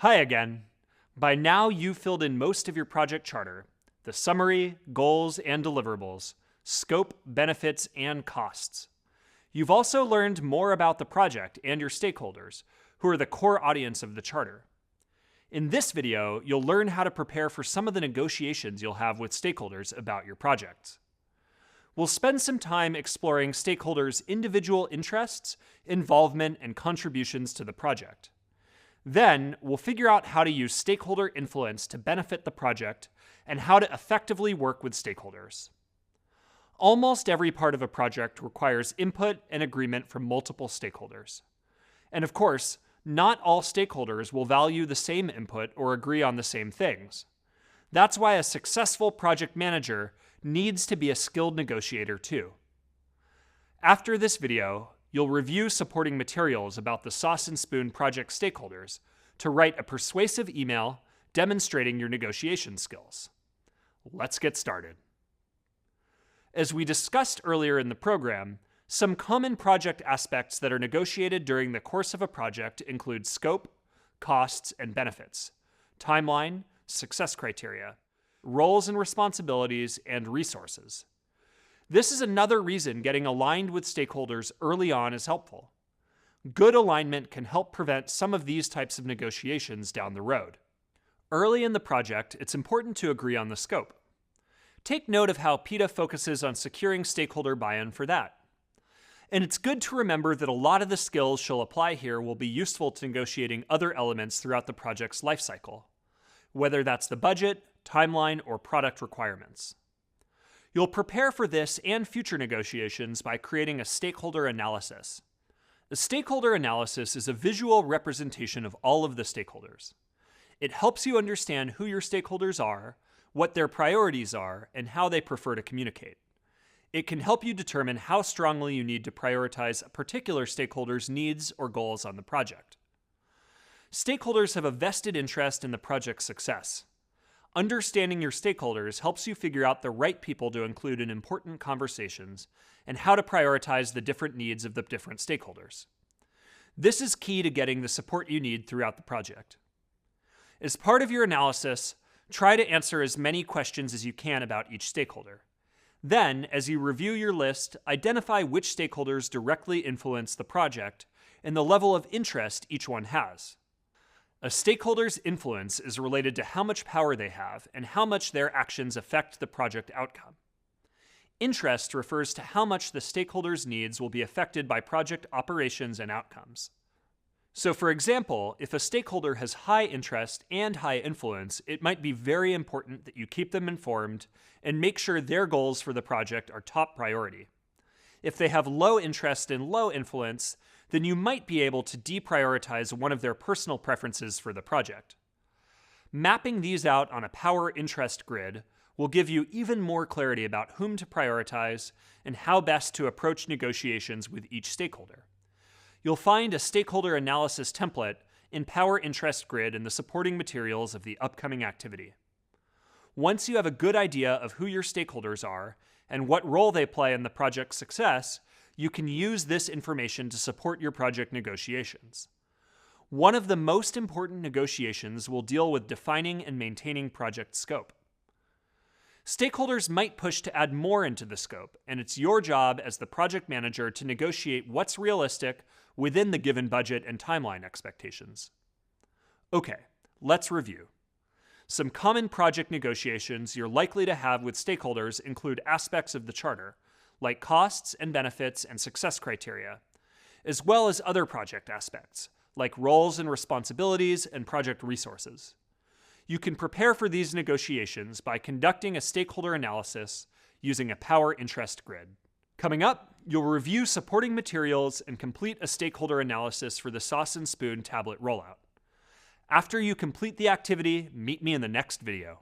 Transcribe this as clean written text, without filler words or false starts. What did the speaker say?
Hi again. By now, you've filled in most of your project charter, the summary, goals, and deliverables, scope, benefits, and costs. You've also learned more about the project and your stakeholders, who are the core audience of the charter. In this video, you'll learn how to prepare for some of the negotiations you'll have with stakeholders about your projects. We'll spend some time exploring stakeholders' individual interests, involvement, and contributions to the project. Then, we'll figure out how to use stakeholder influence to benefit the project and how to effectively work with stakeholders. Almost every part of a project requires input and agreement from multiple stakeholders. And of course, not all stakeholders will value the same input or agree on the same things. That's why a successful project manager needs to be a skilled negotiator too. After this video, you'll review supporting materials about the Sauce and Spoon project stakeholders to write a persuasive email demonstrating your negotiation skills. Let's get started. As we discussed earlier in the program, some common project aspects that are negotiated during the course of a project include scope, costs and benefits, timeline, success criteria, roles and responsibilities, and resources. This is another reason getting aligned with stakeholders early on is helpful. Good alignment can help prevent some of these types of negotiations down the road. Early in the project, it's important to agree on the scope. Take note of how PETA focuses on securing stakeholder buy-in for that. And it's good to remember that a lot of the skills she'll apply here will be useful to negotiating other elements throughout the project's lifecycle, whether that's the budget, timeline, or product requirements. You'll prepare for this and future negotiations by creating a stakeholder analysis. The stakeholder analysis is a visual representation of all of the stakeholders. It helps you understand who your stakeholders are, what their priorities are, and how they prefer to communicate. It can help you determine how strongly you need to prioritize a particular stakeholder's needs or goals on the project. Stakeholders have a vested interest in the project's success. Understanding your stakeholders helps you figure out the right people to include in important conversations and how to prioritize the different needs of the different stakeholders. This is key to getting the support you need throughout the project. As part of your analysis, try to answer as many questions as you can about each stakeholder. Then, as you review your list, identify which stakeholders directly influence the project and the level of interest each one has. A stakeholder's influence is related to how much power they have and how much their actions affect the project outcome. Interest refers to how much the stakeholder's needs will be affected by project operations and outcomes. So for example, if a stakeholder has high interest and high influence, it might be very important that you keep them informed and make sure their goals for the project are top priority. If they have low interest and low influence, then you might be able to deprioritize one of their personal preferences for the project. Mapping these out on a power interest grid will give you even more clarity about whom to prioritize and how best to approach negotiations with each stakeholder. You'll find a stakeholder analysis template in Power Interest Grid in the supporting materials of the upcoming activity. Once you have a good idea of who your stakeholders are and what role they play in the project's success, you can use this information to support your project negotiations. One of the most important negotiations will deal with defining and maintaining project scope. Stakeholders might push to add more into the scope, and it's your job as the project manager to negotiate what's realistic within the given budget and timeline expectations. Okay, let's review. Some common project negotiations you're likely to have with stakeholders include aspects of the charter, like costs and benefits and success criteria, as well as other project aspects, like roles and responsibilities and project resources. You can prepare for these negotiations by conducting a stakeholder analysis using a Power Interest Grid. Coming up, you'll review supporting materials and complete a stakeholder analysis for the Sauce and Spoon tablet rollout. After you complete the activity, meet me in the next video.